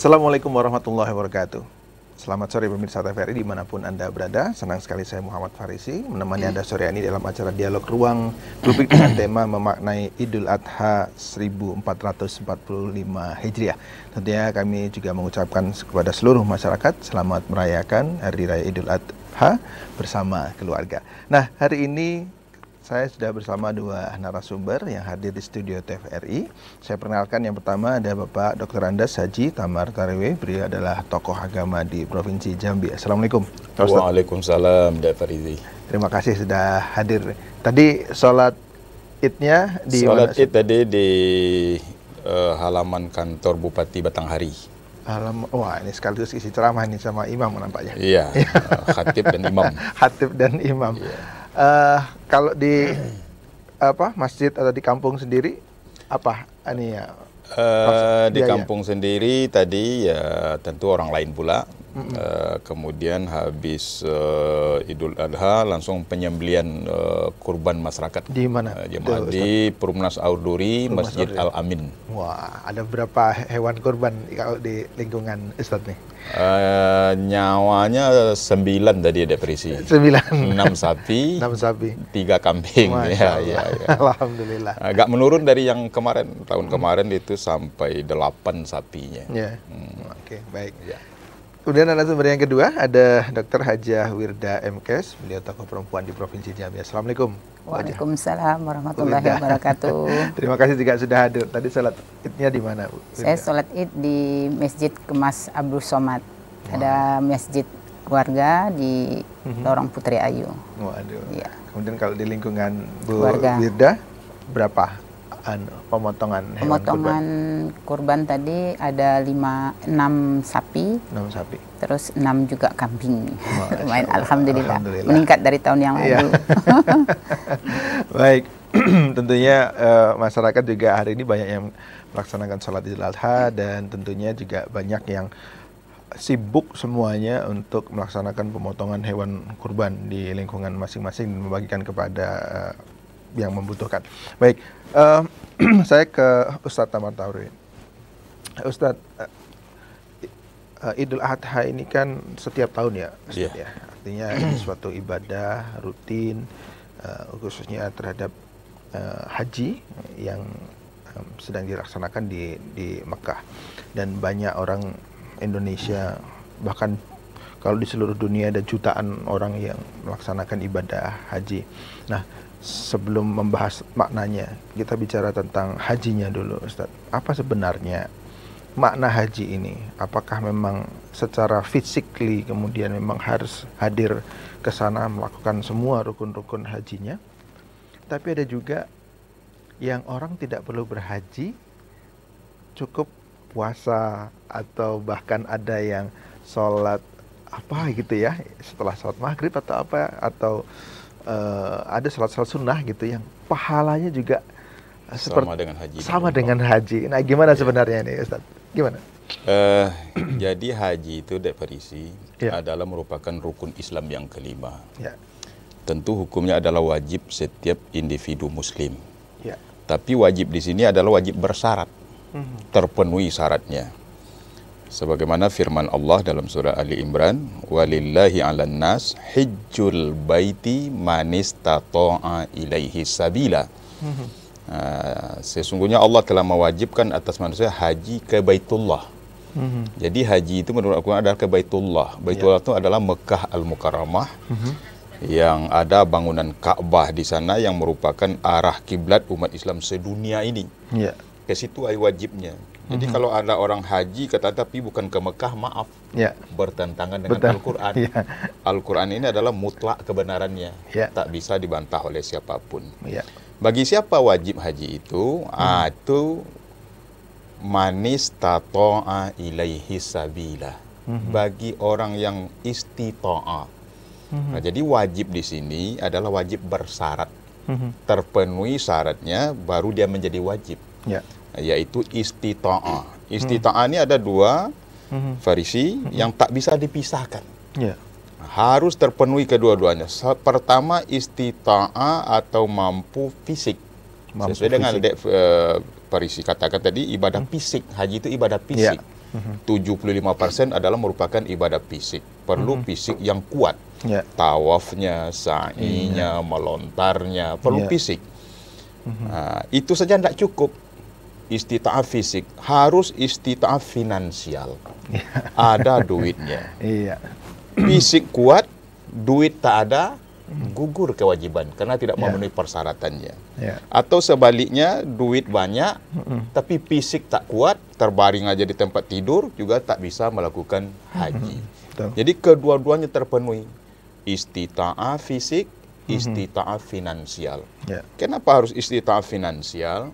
Assalamualaikum warahmatullahi wabarakatuh. Selamat sore pemirsa TVRI dimanapun Anda berada. Senang sekali saya Muhammad Farisi menemani Anda sore ini dalam acara Dialog Ruang Publik dengan tema memaknai Idul Adha 1445 Hijriah. Tentunya kami juga mengucapkan kepada seluruh masyarakat selamat merayakan Hari Raya Idul Adha bersama keluarga. Nah, hari ini saya sudah bersama dua narasumber yang hadir di studio TVRI. Saya perkenalkan yang pertama ada Bapak Dr. Andes Haji Tamar Tarewe. Beliau adalah tokoh agama di Provinsi Jambi. Assalamualaikum. Waalaikumsalam, Dek Farizi. Terima kasih sudah hadir. Tadi sholat Idnya di Sholat Id tadi di halaman kantor Bupati Batanghari. Wah, ini sekaligus isi ceramah ini sama imam nampaknya. Iya, khatib dan imam. Khatib dan imam. Iya. Kalau di masjid atau di kampung sendiri apa ini ya? Di kampung sendiri tadi ya tentu orang lain pula. Kemudian habis Idul Adha langsung penyembelian kurban masyarakat. Di mana? Jemaah di Perumnas Aurduri, Masjid Al-Amin. Wah, ada berapa hewan kurban kalau di lingkungan Ustadz nih? Nyawanya 9 tadi ada perisi. 9. 6 sapi. 6 sapi. 3 kambing. Ya. Alhamdulillah. Agak menurun dari yang kemarin. Tahun kemarin itu sampai 8 sapinya. Ya. Oke, baik. Ya. Kemudian narasumber yang kedua ada Dr. Hajah Wirda MKes, beliau tokoh perempuan di Provinsi Jambi. Assalamualaikum. Waalaikumsalam warahmatullahi wabarakatuh. Terima kasih juga sudah hadir. Tadi sholat Idnya di mana, Bu? Saya sholat Id di Masjid Kemas Abdul Somad. Ada masjid keluarga di Lorong Putri Ayu. Waduh. Ya. Kemudian kalau di lingkungan Bu keluarga. Wirda berapa pemotongan hewan Pemotongan kurban tadi ada 6 sapi. 6 sapi. Terus 6 juga kambing. Lumayan, Alhamdulillah. Meningkat dari tahun yang lalu. Baik, tentunya masyarakat juga hari ini banyak yang melaksanakan sholat Idul Adha dan tentunya juga banyak yang sibuk semuanya untuk melaksanakan pemotongan hewan kurban di lingkungan masing-masing dan membagikan kepada yang membutuhkan. Baik, saya ke Ustadz Tamar Tarewe. Ustadz, Idul Adha ini kan setiap tahun ya, Ustadz, ya. Artinya ini suatu ibadah rutin, khususnya terhadap haji yang sedang dilaksanakan di Mekah. Dan banyak orang Indonesia, bahkan kalau di seluruh dunia ada jutaan orang yang melaksanakan ibadah haji. Nah, sebelum membahas maknanya, kita bicara tentang hajinya dulu, Ustaz. Apa sebenarnya makna haji ini? Apakah memang secara physically kemudian memang harus hadir ke sana melakukan semua rukun-rukun hajinya? Tapi ada juga yang orang tidak perlu berhaji, cukup puasa atau bahkan ada yang sholat apa gitu ya, setelah sholat maghrib atau apa, atau ada sholat-sholat sunnah gitu yang pahalanya juga sama dengan haji. Nah, gimana sebenarnya ini, Ustaz? Gimana? Jadi haji itu, Dek Farisi, adalah merupakan rukun Islam yang kelima. Ya. Tentu hukumnya adalah wajib setiap individu Muslim. Ya. Tapi wajib di sini adalah wajib bersyarat, terpenuhi syaratnya. Sebagaimana firman Allah dalam surah Ali Imran, walillahi 'alan nas hijjul baiti man istata'a ilaihi sabila. Sesungguhnya Allah telah mewajibkan atas manusia haji ke Baitullah. Jadi haji itu menurut Al-Quran adalah ke Baitullah. Baitullah itu adalah Mekah Al-Mukarramah, yang ada bangunan Ka'bah di sana yang merupakan arah kiblat umat Islam sedunia ini. Ke situ wajibnya. Jadi kalau ada orang haji kata tapi bukan ke Mekah, maaf, bertentangan dengan Al-Quran. Al-Quran ini adalah mutlak kebenarannya, tak bisa dibantah oleh siapapun. Bagi siapa wajib haji itu? Itu manis tato'a ilaihi sabila. Bagi orang yang istita'ah. Nah, jadi wajib di sini adalah wajib bersyarat. Terpenuhi syaratnya baru dia menjadi wajib. Yaitu istita'ah. Istita'ah ini ada dua, Farisi, yang tak bisa dipisahkan. Harus terpenuhi kedua-duanya. Pertama, istita'ah atau mampu fisik. Sesuai dengan Farisi katakan tadi, ibadah fisik. Haji itu ibadah fisik. 75% adalah merupakan ibadah fisik. Perlu fisik yang kuat. Tawafnya, sa'inya, melontarnya, perlu fisik. Nah, itu saja tidak cukup. Istita'ah fisik, harus istita'ah finansial. Ada duitnya. Fisik kuat, duit tak ada, gugur kewajiban karena tidak memenuhi persyaratannya. Atau sebaliknya, duit banyak tapi fisik tak kuat, terbaring aja di tempat tidur juga tak bisa melakukan haji. Jadi kedua-duanya terpenuhi, istita'ah fisik, istita'ah finansial. Kenapa harus istita'ah finansial?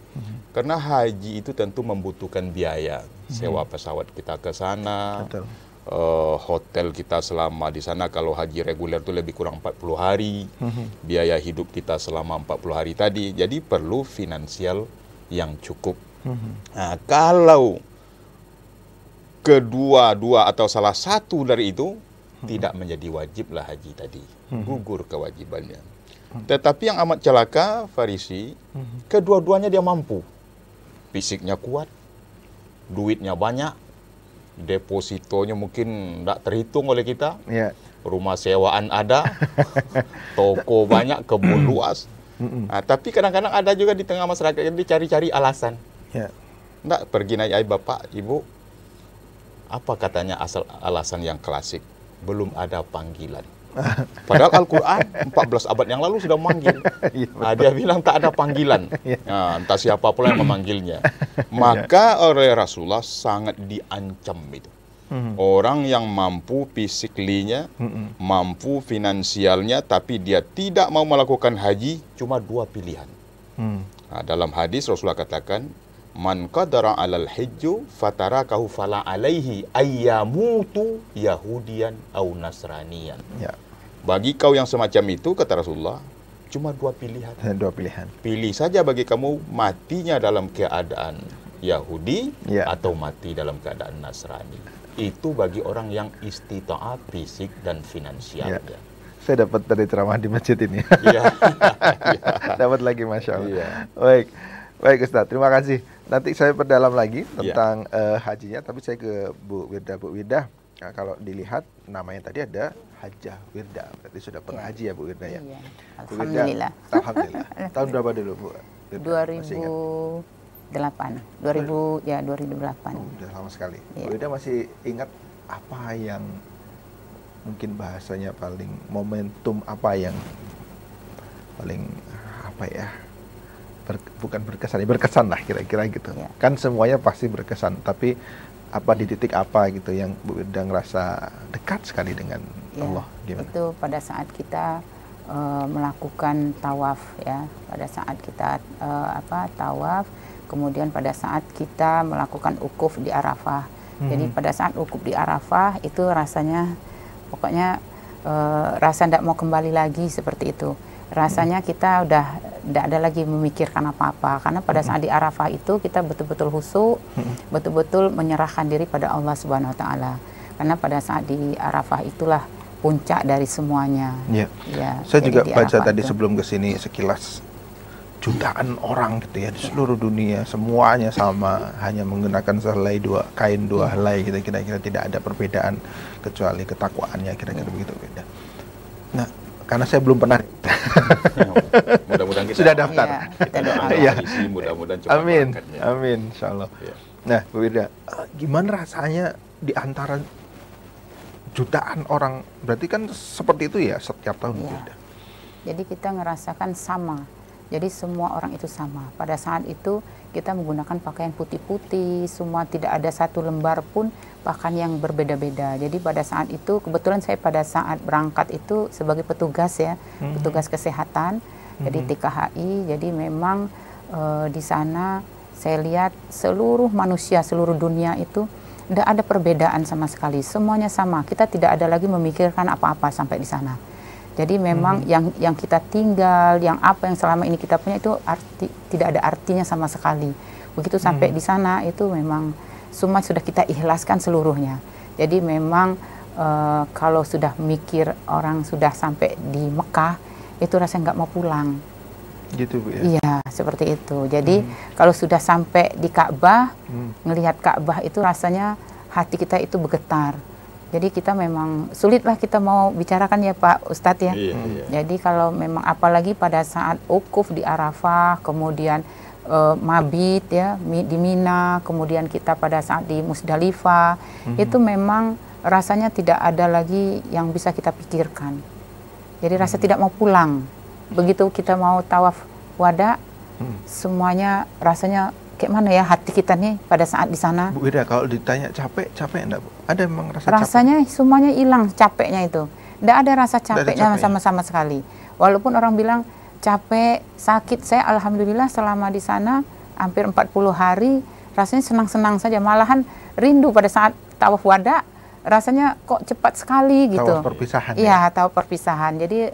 Karena haji itu tentu membutuhkan biaya, sewa pesawat kita ke sana, hotel kita selama di sana. Kalau haji reguler itu lebih kurang 40 hari, biaya hidup kita selama 40 hari tadi. Jadi perlu finansial yang cukup. Nah, kalau kedua-dua atau salah satu dari itu tidak menjadi wajiblah haji tadi, gugur kewajibannya. Tetapi yang amat celaka Farisi, kedua-duanya dia mampu, fisiknya kuat, duitnya banyak, depositonya mungkin tidak terhitung oleh kita, rumah sewaan ada, toko banyak, kebun luas. Nah, tapi kadang-kadang ada juga di tengah masyarakat yang dicari-cari alasan. Tidak pergi naik bapak, ibu, apa katanya alasan yang klasik? Belum ada panggilan. Padahal Al-Quran 14 abad yang lalu sudah memanggil. Dia bilang tak ada panggilan. Nah, entah siapa pula yang memanggilnya. Maka oleh Rasulullah sangat diancam itu. Orang yang mampu fisiklinya, mampu finansialnya, tapi dia tidak mau melakukan haji, cuma dua pilihan. Nah, dalam hadis Rasulullah katakan, man qadara alal hijju fatarakahu fala alaihi ayyamutu yahudian au nasranian. Bagi kau yang semacam itu, kata Rasulullah, cuma dua pilihan. Pilih saja bagi kamu matinya dalam keadaan Yahudi atau mati dalam keadaan Nasrani. Itu bagi orang yang istita'ah fisik dan finansial. Saya dapat dari ceramah di masjid ini. Dapat lagi, Masya Allah. Baik Ustaz, terima kasih. Nanti saya perdalam lagi tentang hajinya, tapi saya ke Bu Wirdah. Bu Wirdah, nah, kalau dilihat namanya tadi ada Hajjah Wirdah, berarti sudah pernah haji ya Bu Wirdah ya? Alhamdulillah. Alhamdulillah. Tahun berapa dulu Bu? 2008. 2008. Udah lama sekali. Bu Wirdah masih ingat apa yang mungkin bahasanya paling momentum apa yang paling apa ya? Bukan berkesan lah kira-kira gitu. Kan semuanya pasti berkesan, tapi apa di titik apa gitu yang Bu Wirdah ngerasa dekat sekali dengan Allah? Gimana? Itu pada saat kita melakukan tawaf ya, pada saat kita tawaf, kemudian pada saat kita melakukan ukuf di Arafah. Jadi pada saat ukuf di Arafah itu rasanya pokoknya rasa tidak mau kembali lagi seperti itu. Rasanya kita udah tidak ada lagi memikirkan apa-apa, karena pada saat di Arafah itu kita betul-betul khusyuk, betul-betul menyerahkan diri pada Allah Subhanahu Wa Taala. Karena pada saat di Arafah itulah puncak dari semuanya. Saya juga baca tadi sebelum kesini sekilas, jutaan orang gitu ya di seluruh dunia, semuanya sama, hanya menggunakan sehelai kain dua helai gitu, kira-kira tidak ada perbedaan kecuali ketakwaannya, kira-kira begitu beda. Nah, karena saya belum pernah. Mudah-mudahan kita sudah daftar. Kita doakan mudah-mudahan coba berangkatnya. Amin, insyaallah. Nah, Bu Wirdah, gimana rasanya di antara jutaan orang? Berarti kan seperti itu ya setiap tahun, Bu Wirdah. Jadi kita ngerasakan sama. Jadi semua orang itu sama. Pada saat itu kita menggunakan pakaian putih-putih, semua tidak ada satu lembar pun pakaian yang berbeda-beda. Jadi pada saat itu, kebetulan saya pada saat berangkat itu sebagai petugas ya, petugas kesehatan, jadi TKHI. Jadi memang di sana saya lihat seluruh manusia, seluruh dunia itu tidak ada perbedaan sama sekali. Semuanya sama. Kita tidak ada lagi memikirkan apa-apa sampai di sana. Jadi memang yang kita tinggal, yang apa yang selama ini kita punya itu tidak ada artinya sama sekali. Begitu sampai di sana itu memang semua sudah kita ikhlaskan seluruhnya. Jadi memang kalau sudah mikir orang sudah sampai di Mekah, itu rasanya nggak mau pulang. Gitu Bu ya? Iya, seperti itu. Jadi kalau sudah sampai di Ka'bah, ngelihat Ka'bah itu rasanya hati kita itu bergetar. Jadi kita memang sulitlah kita mau bicarakan ya Pak Ustadz ya. Jadi kalau memang apalagi pada saat wukuf di Arafah, kemudian mabit ya di Mina, kemudian kita pada saat di Musdalifah, itu memang rasanya tidak ada lagi yang bisa kita pikirkan. Jadi rasa tidak mau pulang. Begitu kita mau tawaf wada, semuanya rasanya kayak mana ya hati kita nih pada saat di sana. Bu Wirda, kalau ditanya capek enggak, Bu? Ada memang rasa rasanya capek? semuanya hilang capeknya itu. Tidak ada rasa capeknya sama sekali. Walaupun orang bilang capek, sakit, saya alhamdulillah selama di sana hampir 40 hari rasanya senang-senang saja. Malahan rindu pada saat tawaf wada, rasanya kok cepat sekali gitu. Tawaf perpisahan. Iya, tawaf perpisahan. Jadi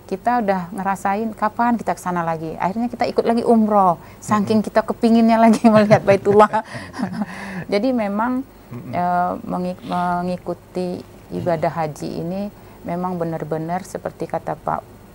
kita udah ngerasain kapan kita ke sana lagi. Akhirnya kita ikut lagi umroh. Saking kita kepinginnya lagi melihat Baitullah. Jadi memang mengikuti ibadah haji ini memang benar-benar seperti kata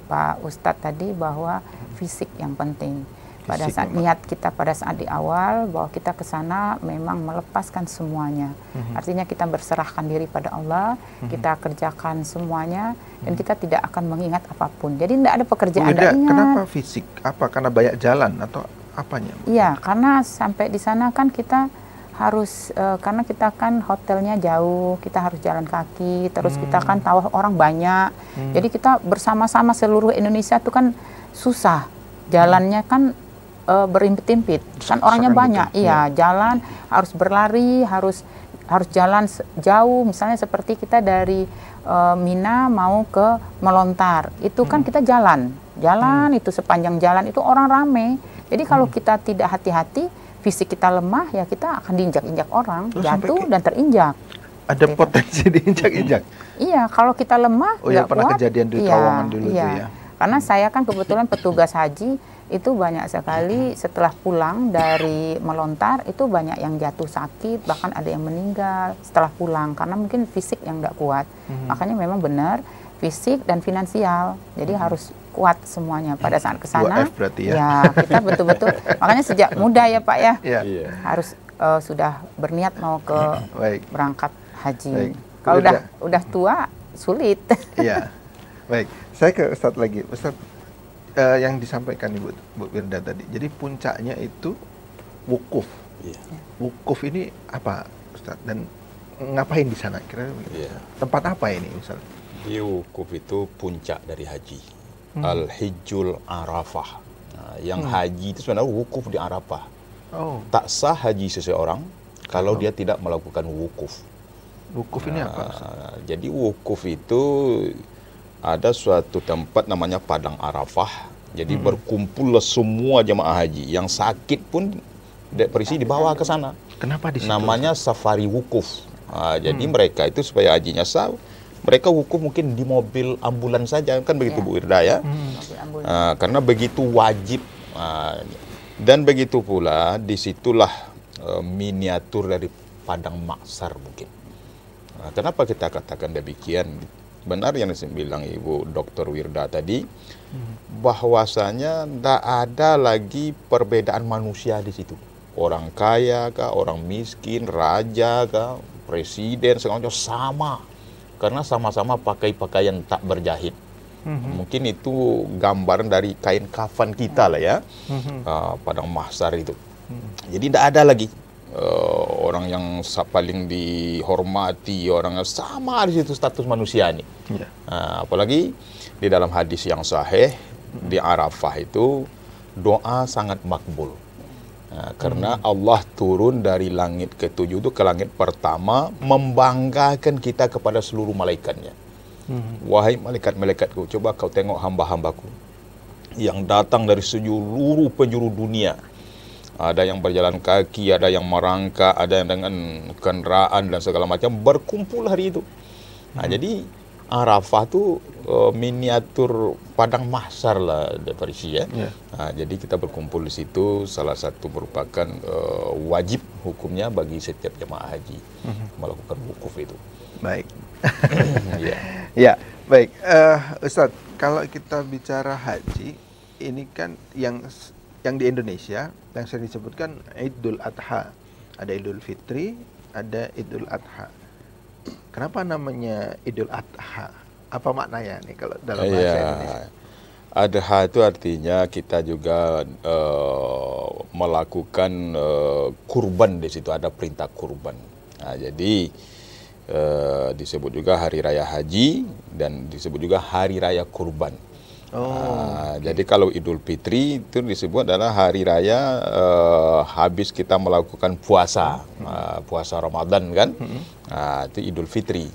Pak Ustadz tadi, bahwa fisik yang penting. Pada saat niat kita pada saat di awal bahwa kita ke sana memang melepaskan semuanya. Artinya kita berserahkan diri pada Allah, kita kerjakan semuanya dan kita tidak akan mengingat apapun. Jadi tidak ada pekerjaan ingat. Kenapa fisik? Apa karena banyak jalan atau apanya? Iya, karena sampai di sana kan kita harus karena kita kan hotelnya jauh, kita harus jalan kaki, terus kita kan tawaf orang banyak. Jadi kita bersama-sama seluruh Indonesia itu kan susah. Jalannya kan berimpit-impit, kan orangnya banyak. Iya, jalan harus berlari, harus jalan jauh. Misalnya seperti kita dari Mina mau ke Melontar, itu kan kita jalan itu sepanjang jalan itu orang rame. Jadi kalau kita tidak hati-hati, fisik kita lemah, ya kita akan diinjak-injak orang, jatuh dan terinjak. Ada potensi diinjak-injak. Iya, kalau kita lemah, pernah kuat, kejadian di Kawangan dulu itu ya. Karena saya kan kebetulan petugas haji, itu banyak sekali setelah pulang dari Melontar itu banyak yang jatuh sakit, bahkan ada yang meninggal setelah pulang karena mungkin fisik yang nggak kuat. Makanya memang benar fisik dan finansial, jadi harus kuat semuanya pada saat kesana. 2F berarti ya. Ya, kita betul-betul makanya sejak muda ya Pak ya, harus sudah berniat mau ke berangkat haji. Kalau udah tua sulit. Iya. Baik, saya ke Ustadz lagi. Ustadz, yang disampaikan Ibu Wirda tadi. Jadi puncaknya itu wukuf. Wukuf ini apa, Ustadz? Dan ngapain di sana? Kira tempat apa ini misalnya? Di wukuf itu puncak dari haji. Al-Hijjul Arafah. Nah, yang haji itu sebenarnya wukuf di Arafah. Tak sah haji seseorang kalau dia tidak melakukan wukuf. Wukuf ini apa, Ustadz? Jadi wukuf itu ada suatu tempat namanya Padang Arafah. Jadi berkumpullah semua jemaah haji. Yang sakit pun perisi dibawa ke sana. Kenapa di situ? Namanya safari wukuf. Jadi mereka itu supaya hajinya sah, mereka wukuf mungkin di mobil ambulan saja, kan begitu Bu Wirda ya. Karena begitu wajib. Dan begitu pula disitulah miniatur dari Padang Mahsyar mungkin. Kenapa kita katakan demikian? Benar yang dibilang Ibu Dr. Wirda tadi, bahwasanya tidak ada lagi perbedaan manusia di situ. Orang kaya kah, orang miskin, raja kah, presiden, segala macam sama. Karena sama-sama pakai pakaian tak berjahit. Mungkin itu gambaran dari kain kafan kita lah ya, Padang Mahsyar itu. Jadi tidak ada lagi orang yang paling dihormati, orang yang sama di situ status manusia ini. Apalagi di dalam hadis yang sahih di Arafah itu doa sangat makbul. Karena Allah turun dari langit ke-7 itu ke langit pertama membanggakan kita kepada seluruh malaikatnya. Wahai malaikat-malaikatku, coba kau tengok hamba-hambaku yang datang dari seluruh penjuru dunia. Ada yang berjalan kaki, ada yang merangkak, ada yang dengan kendaraan dan segala macam berkumpul hari itu. Jadi Arafah itu miniatur Padang Mahsyar lah Parisi ya. Jadi kita berkumpul di situ, salah satu merupakan wajib hukumnya bagi setiap jemaah haji melakukan wukuf itu. Baik. Ya, baik. Ustadz, kalau kita bicara haji, ini kan yang di Indonesia yang sering disebutkan Idul Adha, ada Idul Fitri, ada Idul Adha. Kenapa namanya Idul Adha? Apa maknanya nih kalau dalam bahasa Indonesia? Adha itu artinya kita juga melakukan kurban, di situ ada perintah kurban. Nah, jadi disebut juga hari raya haji dan disebut juga hari raya kurban. Jadi kalau Idul Fitri itu disebut adalah hari raya habis kita melakukan puasa, puasa Ramadan kan, itu Idul Fitri.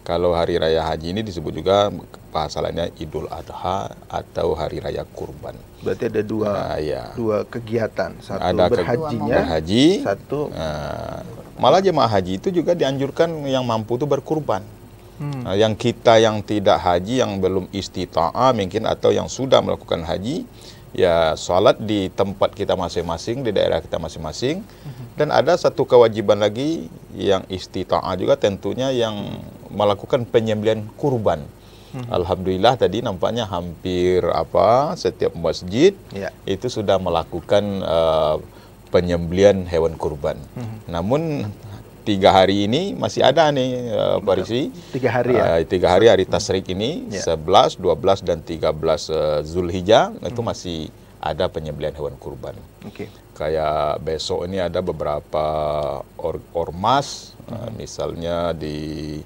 Kalau hari raya haji ini disebut juga bahasa lainnya Idul Adha atau hari raya kurban. Berarti ada dua kegiatan, satu ada berhajinya, berhaji, satu malah jemaah haji itu juga dianjurkan yang mampu itu berkurban. Nah, yang kita yang tidak haji, yang belum istita'ah mungkin atau yang sudah melakukan haji, ya sholat di tempat kita masing-masing, di daerah kita masing-masing. Dan ada satu kewajiban lagi yang istita'ah juga tentunya yang melakukan penyembelihan kurban. Alhamdulillah tadi nampaknya hampir setiap masjid itu sudah melakukan penyembelihan hewan kurban. Namun 3 hari ini masih ada nih Pak Rizky. 3 hari ya? 3 hari, hari Tasyrik ini, 11, 12, dan 13 Zulhijjah, itu masih ada penyembelihan hewan kurban. Kayak besok ini ada beberapa ormas, misalnya di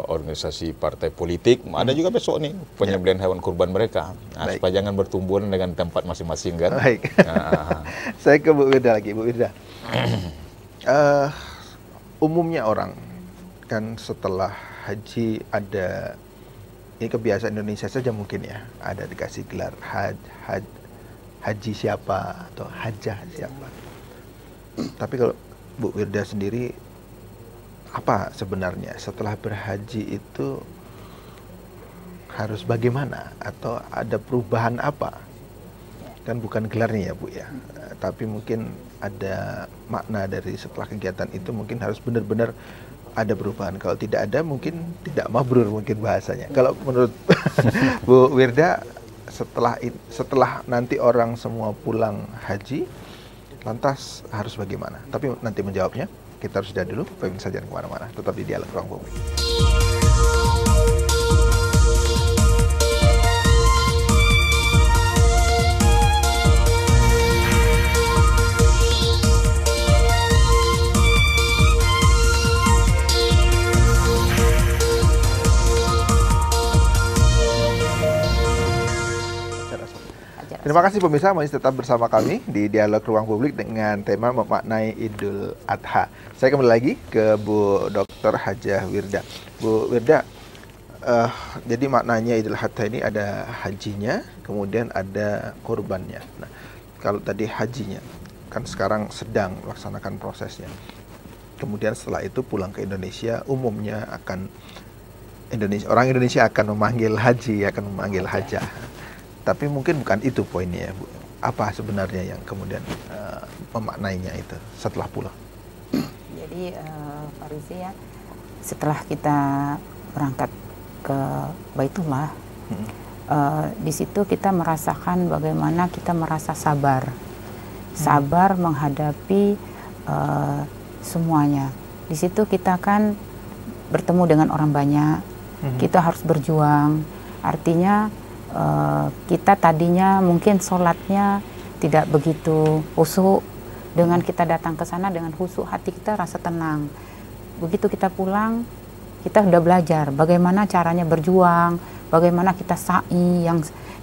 organisasi partai politik, ada juga besok nih penyembelihan hewan kurban mereka. Nah, supaya jangan bertumbuhan dengan tempat masing-masing kan. Baik. Saya ke Bu Wirda lagi, Bu Wirda. Umumnya orang kan setelah haji ada, ini kebiasaan Indonesia saja mungkin ya, ada dikasih gelar haji siapa atau hajah siapa. Tapi kalau Bu Wirda sendiri, apa sebenarnya setelah berhaji itu harus bagaimana atau ada perubahan apa? Kan bukan gelarnya ya Bu ya, tapi mungkin ada makna dari setelah kegiatan itu, mungkin harus benar-benar ada perubahan. Kalau tidak ada mungkin tidak mabrur mungkin bahasanya. Kalau menurut Bu Wirda, setelah nanti orang semua pulang haji, lantas harus bagaimana? Tapi nanti menjawabnya kita harus jeda dulu. Pemirsa jangan kemana-mana, tetap di Dialog Ruang Publik. Terima kasih pemirsa, masih tetap bersama kami di Dialog Ruang Publik dengan tema memaknai Idul Adha. Saya kembali lagi ke Bu Dr. Hajah Wirda. Bu Wirda, jadi maknanya Idul Adha ini ada hajinya, kemudian ada kurbannya. Nah, kalau tadi hajinya, kan sekarang sedang melaksanakan prosesnya. Kemudian setelah itu pulang ke Indonesia, umumnya orang Indonesia akan memanggil haji, akan memanggil hajah. Tapi mungkin bukan itu poinnya ya Bu. Apa sebenarnya yang kemudian memaknainya itu setelah pulang? Jadi Pak Rizky ya, setelah kita berangkat ke Baitullah, di situ kita merasakan bagaimana kita merasa sabar. Sabar menghadapi semuanya. Di situ kita kan bertemu dengan orang banyak, kita harus berjuang. Artinya kita tadinya mungkin sholatnya tidak begitu khusyuk. Dengan kita datang ke sana dengan khusyuk, hati kita rasa tenang. Begitu kita pulang, kita sudah belajar bagaimana caranya berjuang, bagaimana kita sa'i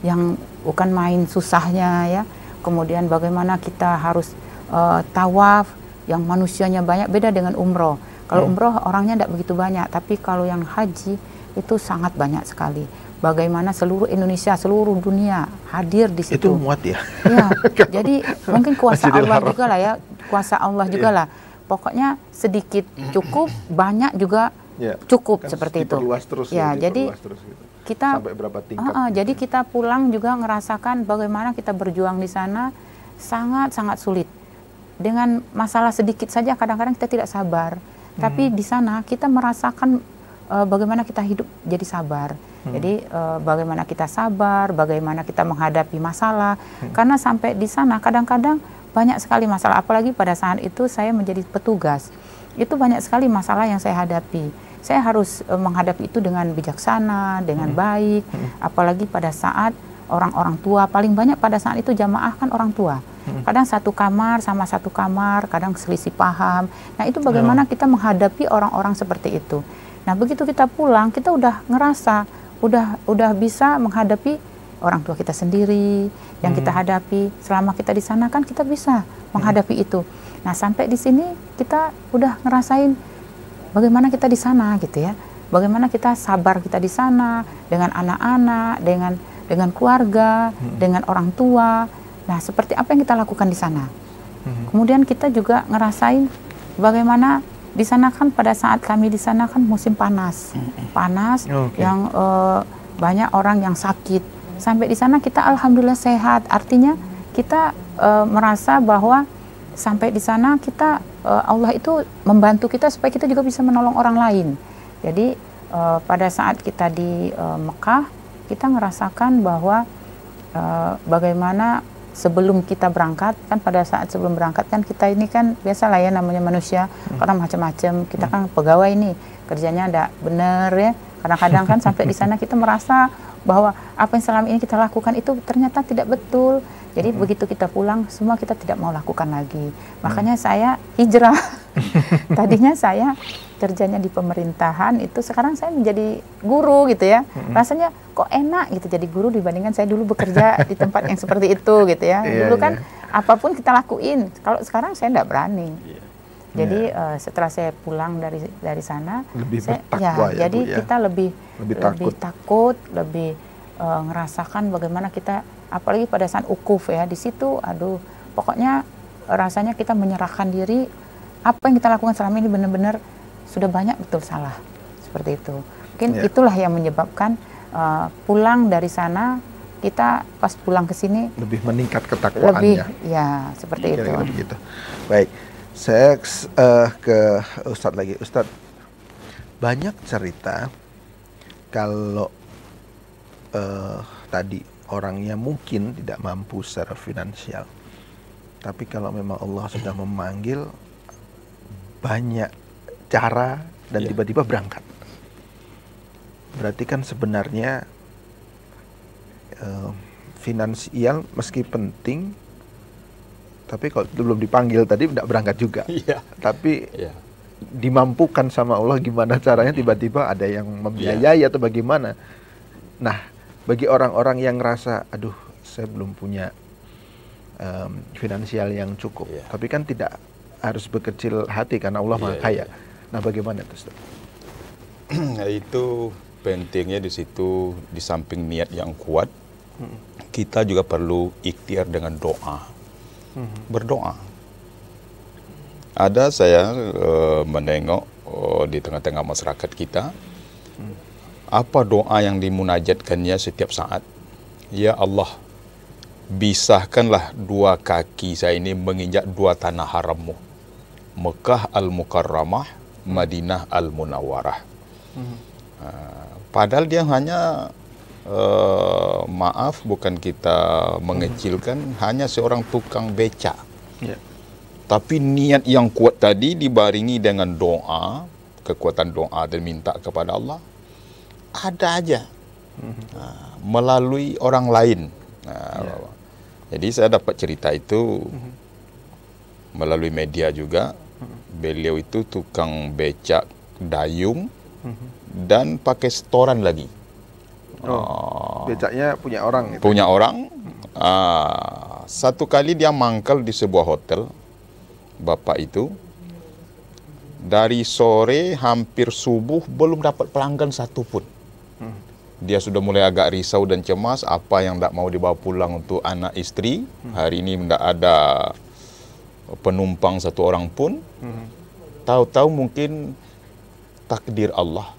yang bukan main susahnya ya. Kemudian bagaimana kita harus tawaf yang manusianya banyak, beda dengan umroh. Kalau umroh orangnya tidak begitu banyak, tapi kalau yang haji itu sangat banyak sekali. Bagaimana seluruh Indonesia, seluruh dunia hadir di situ. Itu muat ya? Ya, jadi mungkin kuasa Allah juga lah ya, kuasa Allah juga lah. Pokoknya sedikit cukup, banyak juga cukup, kan seperti itu. Terus, ya, jadi terus gitu. Kita sampai berapa tingkat? Jadi kita pulang juga ngerasakan bagaimana kita berjuang di sana sangat-sangat sulit. Dengan masalah sedikit saja kadang-kadang kita tidak sabar. Tapi di sana kita merasakan bagaimana kita hidup jadi sabar. Jadi bagaimana kita sabar, bagaimana kita menghadapi masalah. Karena sampai di sana kadang-kadang banyak sekali masalah. Apalagi pada saat itu saya menjadi petugas. itu banyak sekali masalah yang saya hadapi. Saya harus menghadapi itu dengan bijaksana, dengan baik, apalagi pada saat orang-orang tua, paling banyak pada saat itu jamaah kan orang tua. Kadang satu kamar sama satu kamar, kadang selisih paham. Nah itu bagaimana kita menghadapi orang-orang seperti itu. Nah begitu kita pulang, kita udah ngerasa, udah bisa menghadapi orang tua kita sendiri, yang kita hadapi. Selama kita di sana kan kita bisa menghadapi itu. Nah sampai di sini kita udah ngerasain bagaimana kita di sana gitu ya. Bagaimana kita sabar kita di sana dengan anak-anak, dengan keluarga, dengan orang tua. Nah, seperti apa yang kita lakukan di sana. Kemudian kita juga ngerasain bagaimana di sana kan pada saat kami di sana kan musim panas. Panas yang banyak orang yang sakit. Sampai di sana kita alhamdulillah sehat. Artinya kita merasa bahwa sampai di sana kita Allah itu membantu kita supaya kita juga bisa menolong orang lain. Jadi pada saat kita di Mekah, kita ngerasakan bahwa bagaimana sebelum kita berangkat, kan pada saat sebelum berangkat kan kita ini kan biasalah ya namanya manusia, kadang macam-macam. Kita kan pegawai nih, kerjanya ada bener ya. Kadang-kadang kan sampai di sana kita merasa bahwa apa yang selama ini kita lakukan itu ternyata tidak betul. Jadi begitu kita pulang, semua kita tidak mau lakukan lagi. Makanya saya hijrah. Tadinya saya kerjanya di pemerintahan, itu sekarang saya menjadi guru gitu ya. Rasanya kok enak gitu jadi guru dibandingkan saya dulu bekerja di tempat yang seperti itu gitu ya. Dulu kan apapun kita lakuin. Kalau sekarang saya tidak berani. Jadi setelah saya pulang dari sana, lebih saya, bertakwa ya, jadi Bu, ya. kita lebih takut, lebih ngerasakan bagaimana kita, apalagi pada saat ukuf ya, di situ, aduh, pokoknya rasanya kita menyerahkan diri, apa yang kita lakukan selama ini benar-benar sudah banyak betul salah, seperti itu. Mungkin itulah yang menyebabkan pulang dari sana, kita pas pulang ke sini lebih meningkat ketakwaannya. Ya, seperti itu. Begitu. Baik. Saya ke Ustadz lagi. Ustadz, banyak cerita kalau tadi orangnya mungkin tidak mampu secara finansial, tapi kalau memang Allah sudah memanggil, banyak cara dan tiba-tiba berangkat. Berarti kan sebenarnya finansial meski penting, tapi kalau belum dipanggil tadi tidak berangkat juga. Tapi dimampukan sama Allah, gimana caranya tiba-tiba ada yang membiayai atau bagaimana. Nah, bagi orang-orang yang ngerasa, aduh saya belum punya finansial yang cukup, tapi kan tidak harus berkecil hati karena Allah Maha Kaya. Nah, bagaimana itu, Ustaz? Nah, itu pentingnya di situ, di samping niat yang kuat, kita juga perlu ikhtiar dengan doa. Berdoa. Ada saya menengok di tengah-tengah masyarakat kita, apa doa yang dimunajatkannya setiap saat? Ya Allah, bisahkanlah dua kaki saya ini menginjak dua tanah harammu, Mekah Al-Mukarramah, Madinah Al-Munawwarah. Padahal dia hanya maaf, bukan kita mengecilkan, hanya seorang tukang beca. Tapi niat yang kuat tadi dibaringi dengan doa, kekuatan doa dan minta kepada Allah, ada aja melalui orang lain. Jadi saya dapat cerita itu melalui media juga. Beliau itu tukang becak dayung dan pakai setoran lagi. Becaknya punya orang. Gitu. Punya orang. Satu kali dia mangkal di sebuah hotel, bapak itu. Dari sore hampir subuh belum dapat pelanggan satupun. Dia sudah mulai agak risau dan cemas, apa yang tidak mau dibawa pulang untuk anak istri. Hari ini tidak ada penumpang satu orang pun. Tahu-tahu mungkin takdir Allah,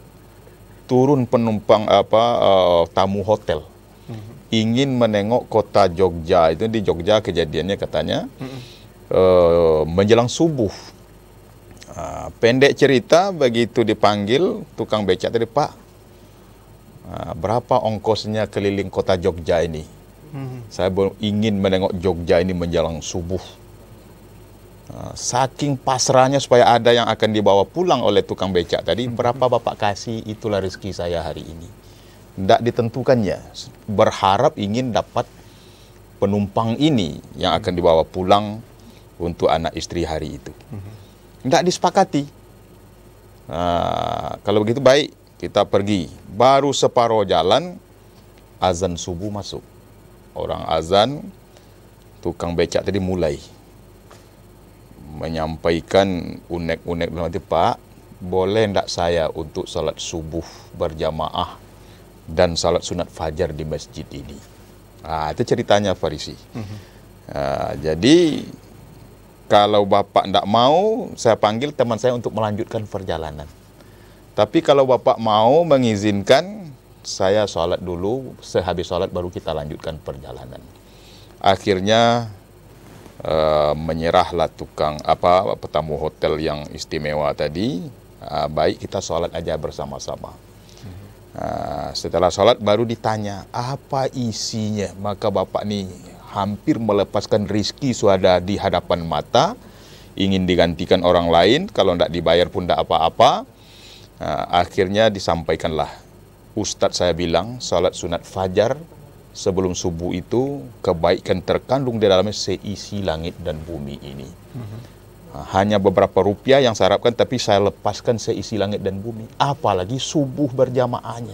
turun penumpang tamu hotel ingin menengok kota Jogja. Itu di Jogja kejadiannya katanya menjelang subuh. Pendek cerita, begitu dipanggil tukang becak tadi, Pak, berapa ongkosnya keliling kota Jogja ini? Saya ingin menengok Jogja ini menjelang subuh. Saking pasrahnya supaya ada yang akan dibawa pulang oleh tukang becak tadi, berapa Bapak kasih, itulah rezeki saya hari ini. Tidak ditentukannya, berharap ingin dapat penumpang ini yang akan dibawa pulang untuk anak istri hari itu. Tidak disepakati. Kalau begitu baik, kita pergi. Baru separuh jalan, azan subuh masuk. Orang azan, tukang becak tadi mulai menyampaikan unek-unek dalam hati, Pak, boleh enggak saya untuk salat subuh berjamaah dan salat sunat fajar di masjid ini? Itu ceritanya Farisi. Jadi kalau Bapak enggak mau, saya panggil teman saya untuk melanjutkan perjalanan. Tapi kalau Bapak mau mengizinkan, saya sholat dulu, sehabis sholat baru kita lanjutkan perjalanan. Akhirnya menyerahlah petamu hotel yang istimewa tadi, baik kita sholat aja bersama-sama. Setelah sholat baru ditanya, apa isinya? Maka Bapak nih hampir melepaskan rizki sudah di hadapan mata, ingin digantikan orang lain, kalau tidak dibayar pun tidak apa-apa. Akhirnya disampaikanlah, Ustadz saya bilang, sholat sunat fajar sebelum subuh itu kebaikan terkandung di dalamnya seisi langit dan bumi ini. Hanya beberapa rupiah yang saya harapkan, tapi saya lepaskan seisi langit dan bumi. Apalagi subuh berjamaahnya.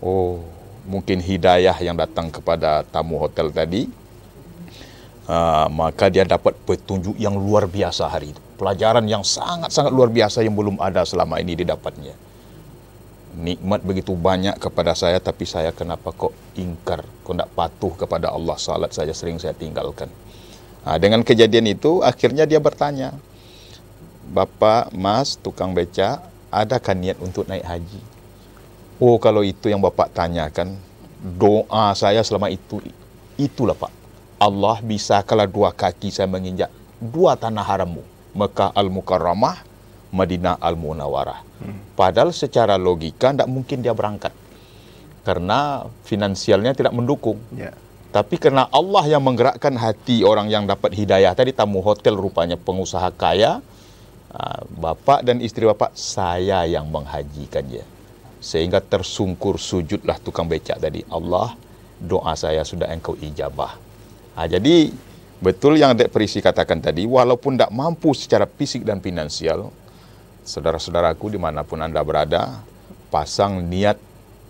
Oh, mungkin hidayah yang datang kepada tamu hotel tadi. Maka dia dapat petunjuk yang luar biasa hari itu. Pelajaran yang sangat-sangat luar biasa yang belum ada selama ini didapatnya. Nikmat begitu banyak kepada saya, tapi saya kenapa kok ingkar, kok tidak patuh kepada Allah, salat saja sering saya tinggalkan. Dengan kejadian itu, akhirnya dia bertanya, Bapak, Mas, tukang becak, adakah niat untuk naik haji? Oh, kalau itu yang Bapak tanyakan, doa saya selama itu, itulah Pak. Allah bisa kalau dua kaki saya menginjak dua tanah harammu, Mekah Al-Mukarramah, Madinah Al-Munawwarah. Padahal secara logika tidak mungkin dia berangkat karena finansialnya tidak mendukung. Tapi karena Allah yang menggerakkan hati orang yang dapat hidayah tadi, tamu hotel rupanya pengusaha kaya, Bapak dan istri Bapak, saya yang menghajikannya. Sehingga tersungkur sujudlah tukang becak tadi, Allah, doa saya sudah Engkau ijabah. Jadi betul yang Dek Perisi katakan tadi, walaupun tidak mampu secara fisik dan finansial, saudara-saudaraku dimanapun Anda berada, pasang niat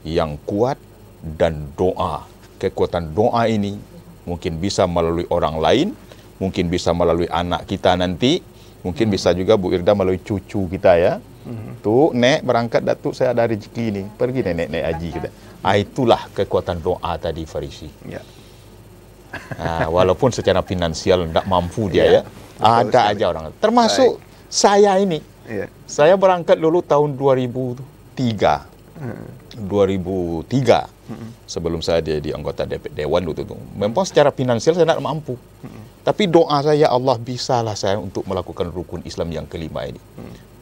yang kuat dan doa. Kekuatan doa ini mungkin bisa melalui orang lain, mungkin bisa melalui anak kita nanti, mungkin bisa juga Bu Irda melalui cucu kita ya. Tuh, Nek berangkat Datuk, saya ada rezeki ini, pergi Nek haji kita. Itulah kekuatan doa tadi Farisi. Walaupun secara finansial tidak mampu dia ya, ada aja orang. Termasuk saya ini. Saya berangkat dulu tahun 2003. Sebelum saya di anggota Dewan itu. Memang secara finansial saya tidak mampu. Tapi doa saya, Allah bisalah saya untuk melakukan rukun Islam yang kelima ini.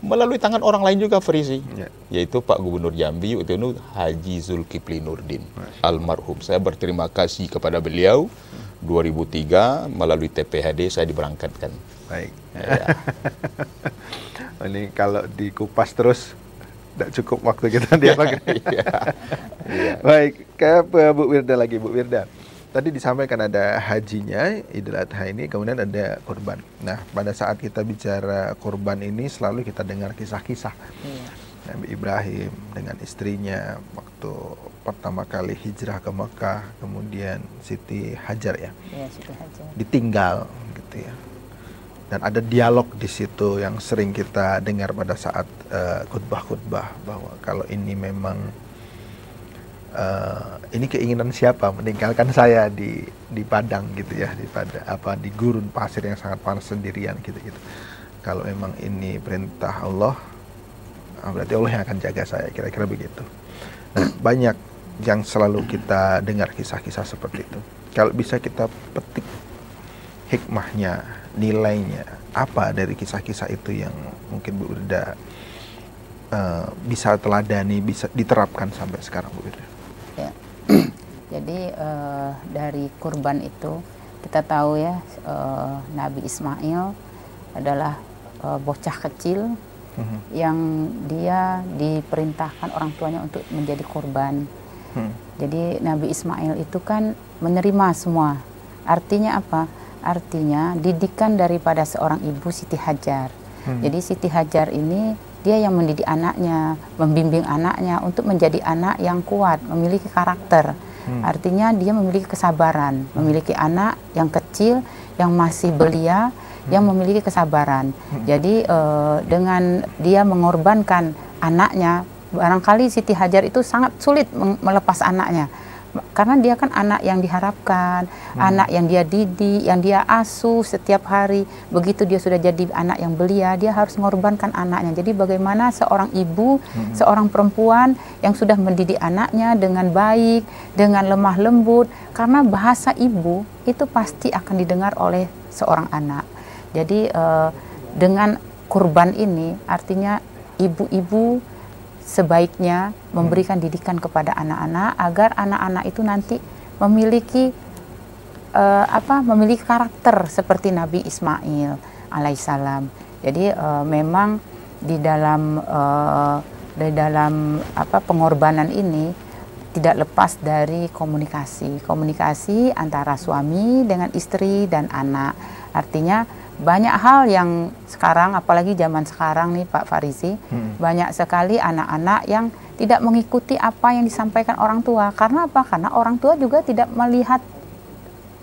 Melalui tangan orang lain juga Farisi. Yaitu Pak Gubernur Jambi itu Haji Zulkifli Nurdin almarhum. Saya berterima kasih kepada beliau. 2003 melalui TPHD saya diberangkatkan. Baik. Ini kalau dikupas terus tidak cukup waktu kita dia pakai. Baik, ke Bu Wirda lagi, Bu Wirda. Tadi disampaikan ada hajinya Idul Adha ini, kemudian ada kurban. Nah, pada saat kita bicara kurban ini selalu kita dengar kisah-kisah Nabi Ibrahim dengan istrinya waktu pertama kali hijrah ke Mekah, kemudian Siti Hajar ya, Siti Hajar ditinggal gitu ya. Dan ada dialog di situ yang sering kita dengar pada saat khutbah-khutbah bahwa kalau ini memang ini keinginan siapa meninggalkan saya di padang gitu ya, di gurun pasir yang sangat panas sendirian gitu. Kalau memang ini perintah Allah, berarti Allah yang akan jaga saya, kira-kira begitu. Nah, banyak yang selalu kita dengar kisah-kisah seperti itu. Kalau bisa kita petik hikmahnya, nilainya apa dari kisah-kisah itu yang mungkin Bu Wirda bisa teladani, bisa diterapkan sampai sekarang, Bu Wirda? Ya. Jadi dari kurban itu kita tahu ya, Nabi Ismail adalah bocah kecil yang dia diperintahkan orang tuanya untuk menjadi korban. Jadi Nabi Ismail itu kan menerima semua. Artinya apa? Artinya didikan daripada seorang ibu, Siti Hajar. Jadi Siti Hajar ini dia yang mendidik anaknya, membimbing anaknya untuk menjadi anak yang kuat, memiliki karakter. Artinya dia memiliki kesabaran, memiliki anak yang kecil, yang masih belia, yang memiliki kesabaran. Jadi dengan dia mengorbankan anaknya, barangkali Siti Hajar itu sangat sulit melepas anaknya. Karena dia kan anak yang diharapkan, anak yang dia didik, yang dia asuh setiap hari. Begitu dia sudah jadi anak yang belia, dia harus mengorbankan anaknya. Jadi bagaimana seorang ibu, seorang perempuan yang sudah mendidik anaknya dengan baik, dengan lemah lembut. Karena bahasa ibu itu pasti akan didengar oleh seorang anak. Jadi dengan kurban ini artinya ibu-ibu sebaiknya memberikan didikan kepada anak-anak agar anak-anak itu nanti memiliki memiliki karakter seperti Nabi Ismail alaihissalam. Jadi memang di dalam pengorbanan ini tidak lepas dari komunikasi antara suami dengan istri dan anak. Artinya banyak hal yang sekarang, apalagi zaman sekarang nih Pak Farizi, banyak sekali anak-anak yang tidak mengikuti apa yang disampaikan orang tua. Karena apa? Karena orang tua juga tidak melihat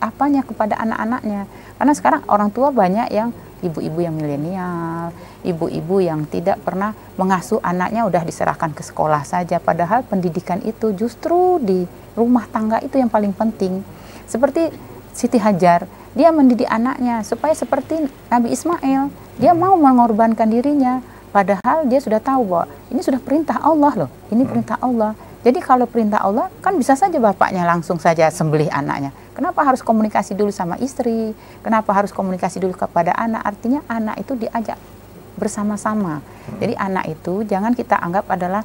apanya kepada anak-anaknya. Karena sekarang orang tua banyak yang ibu-ibu yang milenial, ibu-ibu yang tidak pernah mengasuh anaknya, udah diserahkan ke sekolah saja. Padahal pendidikan itu justru di rumah tangga itu yang paling penting. Seperti Siti Hajar, dia mendidik anaknya supaya seperti Nabi Ismail, dia mau mengorbankan dirinya, padahal dia sudah tahu bahwa ini sudah perintah Allah loh, ini perintah Allah. Jadi kalau perintah Allah, kan bisa saja bapaknya langsung saja sembelih anaknya. Kenapa harus komunikasi dulu sama istri? Kenapa harus komunikasi dulu kepada anak? Artinya anak itu diajak bersama-sama. Jadi anak itu jangan kita anggap adalah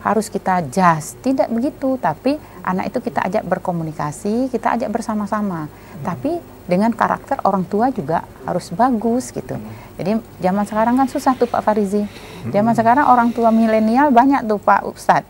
harus kita jas, tidak begitu. Tapi anak itu kita ajak berkomunikasi, kita ajak bersama-sama. Tapi dengan karakter orang tua juga harus bagus gitu. Jadi zaman sekarang kan susah tuh Pak Farizi. Zaman sekarang orang tua milenial banyak tuh Pak Ustadz.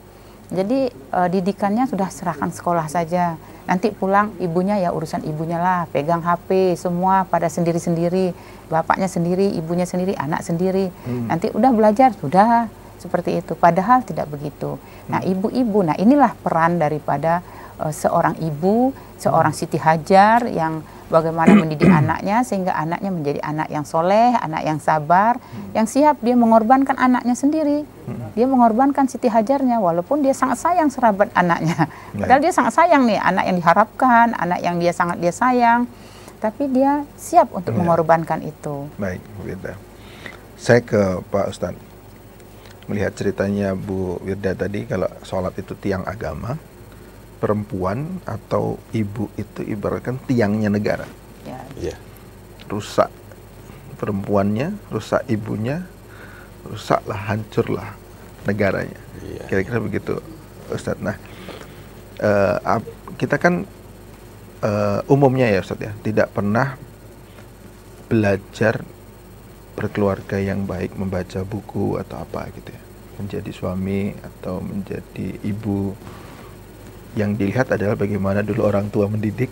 Jadi didikannya sudah serahkan sekolah saja. Nanti pulang ibunya ya urusan ibunya lah, pegang HP semua pada sendiri-sendiri, bapaknya sendiri, ibunya sendiri, anak sendiri. Nanti udah belajar sudah seperti itu. Padahal tidak begitu. Nah ibu-ibu, nah inilah peran daripada seorang ibu, seorang Siti Hajar yang bagaimana mendidik anaknya sehingga anaknya menjadi anak yang soleh, anak yang sabar, yang siap dia mengorbankan anaknya sendiri. Dia mengorbankan Siti Hajarnya walaupun dia sangat sayang serabat anaknya. Padahal dia sangat sayang nih, anak yang diharapkan, anak yang dia sangat dia sayang. Tapi dia siap untuk mengorbankan itu. Baik, Wirda. Saya ke Pak Ustadz. Melihat ceritanya Bu Wirda tadi, kalau sholat itu tiang agama, perempuan atau ibu itu ibaratkan tiangnya negara. Ya. Rusak perempuannya, rusak ibunya, rusaklah, hancurlah negaranya. Kira-kira begitu, Ustadz. Nah, kita kan umumnya ya Ustadz ya, tidak pernah belajar berkeluarga yang baik, membaca buku atau apa gitu ya, menjadi suami atau menjadi ibu. Yang dilihat adalah bagaimana dulu orang tua mendidik,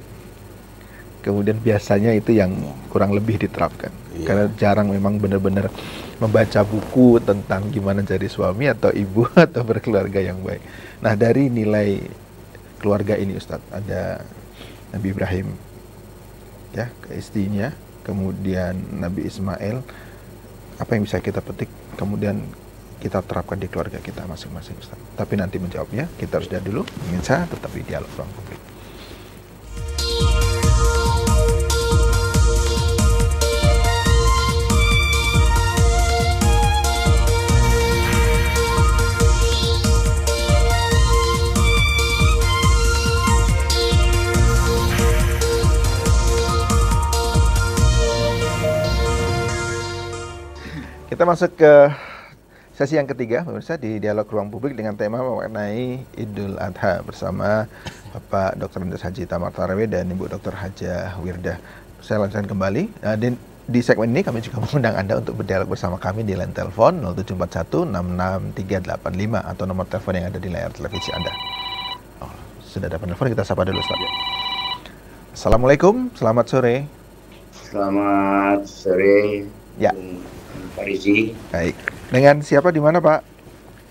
kemudian biasanya itu yang kurang lebih diterapkan. Karena jarang memang benar-benar membaca buku tentang gimana jadi suami atau ibu atau berkeluarga yang baik. Nah dari nilai keluarga ini Ustadz, ada Nabi Ibrahim ya, ke istrinya, kemudian Nabi Ismail. Apa yang bisa kita petik kemudian kita terapkan di keluarga kita masing-masing Ustaz. Tapi nanti menjawabnya kita harus lihat dulu. Pemirsa tetap di Dialog Ruang Publik. Kita masuk ke sesi yang ketiga, pemirsa, di Dialog Ruang Publik dengan tema mengenai Idul Adha bersama Bapak Dr. Andes Haji Tamar Tarawe dan Ibu Dr. Haja Wirda. Saya lanjutkan kembali. di segmen ini kami juga mengundang Anda untuk berdialog bersama kami di line telepon 0741 66385 atau nomor telepon yang ada di layar televisi Anda. Oh, sudah ada penelpon, kita sapa dulu Ustaz. Assalamualaikum, selamat sore. Selamat sore, Ya. Pak Rizie. Baik. Dengan siapa di mana, Pak?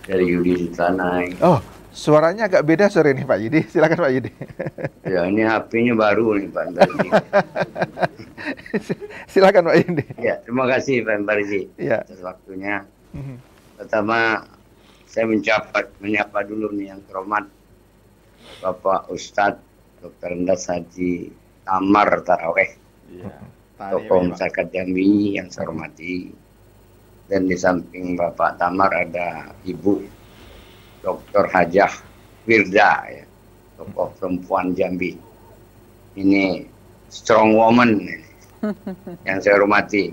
Dari Yudi di Tanai. Oh, suaranya agak beda sore ini Pak Yudi. Silakan Pak Yudi. Ya, ini HP-nya baru nih Pak Rizie. Silakan Pak Yudi. Ya, terima kasih Pak Rizie Ya. atas waktunya. Pertama, saya menyapa dulu nih yang terhormat Bapak Ustadz Dr. Endas Haji Tamar Taraweh. Tokoh masyarakat Jambi yang saya hormati. Dan di samping Bapak Tamar ada Ibu Dr. Hajah Wirda, ya, tokoh perempuan Jambi. Ini strong woman ini, yang saya hormati.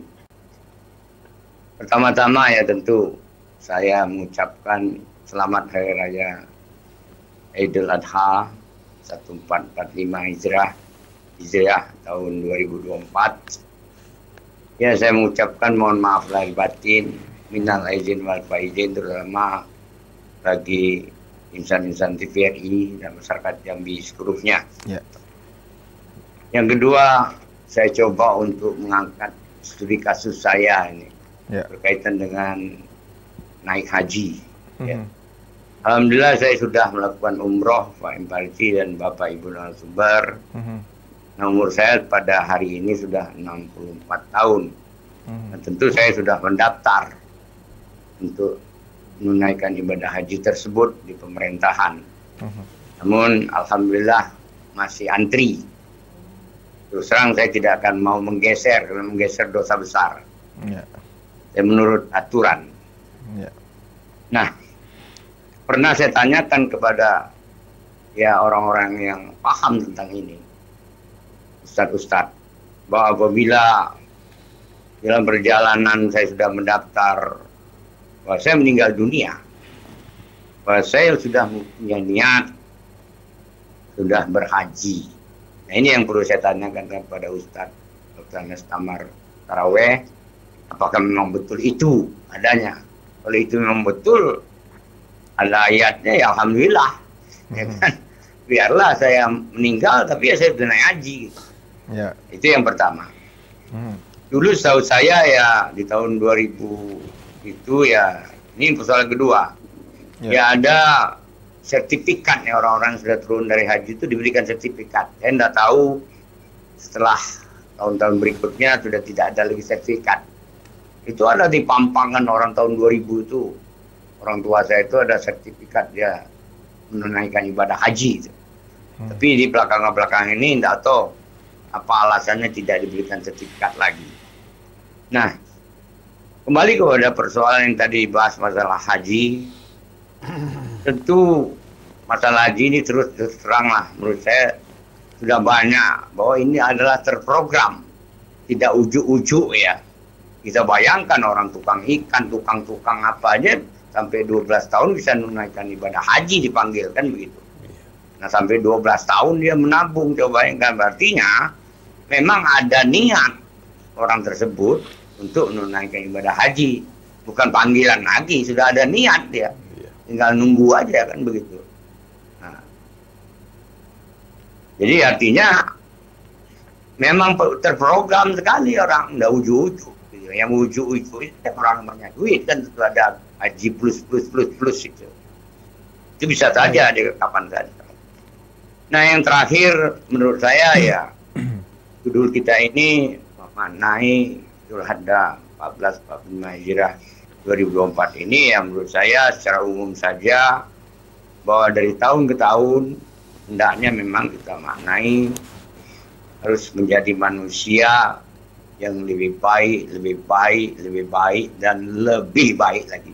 Pertama-tama ya tentu saya mengucapkan selamat Hari Raya Idul Adha 1445 Hijriah tahun 2024. Ya, saya mengucapkan mohon maaf lahir batin, minal aizin wal faizin, terutama bagi insan-insan TVRI dan masyarakat Jambi seluruhnya. Ya. Yang kedua, saya coba untuk mengangkat studi kasus saya ini berkaitan dengan naik haji. Ya. Alhamdulillah saya sudah melakukan umroh Pak Imparci dan Bapak Ibu narasumber. Nah, umur saya pada hari ini sudah 64 tahun. Dan tentu saya sudah mendaftar untuk menunaikan ibadah haji tersebut di pemerintahan. Namun alhamdulillah masih antri. Terus terang saya tidak akan mau menggeser, karena menggeser dosa besar. Saya menurut aturan. Nah, pernah saya tanyakan kepada ya orang-orang yang paham tentang ini, Ustadz, bahwa apabila dalam perjalanan saya sudah mendaftar, bahwa saya meninggal dunia, bahwa saya sudah punya niat, sudah berhaji. Nah, ini yang perlu saya tanyakan kepada Ustadz Dr. Endas Tamar Taraweh, apakah memang betul itu adanya? Kalau itu memang betul, ada ayatnya, ya alhamdulillah. Ya kan? Biarlah saya meninggal, tapi ya saya sudah naik haji. Gitu. Ya. Itu yang pertama. Dulu setahu saya ya di tahun 2000 itu ya, ini persoalan kedua. Ya ada sertifikat ya, orang-orang sudah turun dari haji itu diberikan sertifikat. Saya tidak tahu setelah tahun-tahun berikutnya sudah tidak ada lagi sertifikat. Itu ada di Pampangan orang tahun 2000 itu. Orang tua saya itu ada sertifikat dia menunaikan ibadah haji. Tapi di belakang ini tidak tahu apa alasannya tidak diberikan sertifikat lagi. Nah, kembali kepada persoalan yang tadi dibahas masalah haji. Tentu masalah haji ini terus teranglah menurut saya sudah banyak bahwa ini adalah terprogram, tidak ujuk-ujuk ya. Kita bayangkan orang tukang ikan, tukang apa aja sampai 12 tahun bisa menunaikan ibadah haji dipanggil kan begitu. Nah, sampai 12 tahun dia menabung, coba bayangkan, artinya memang ada niat orang tersebut untuk menunaikan ibadah haji, bukan panggilan lagi, sudah ada niat dia, tinggal nunggu aja kan begitu. Nah, jadi artinya memang terprogram sekali orang, nggak ujuk-ujuk. Gitu. Yang ujuk-ujuk itu orang banyak duit kan, itu ada haji plus itu. Itu bisa saja di kapan saja. Nah, yang terakhir menurut saya ya judul kita ini memaknai Idul Adha 1445 Hijriah 2024 ini yang menurut saya secara umum saja bahwa dari tahun ke tahun hendaknya memang kita maknai harus menjadi manusia yang lebih baik dan lebih baik lagi.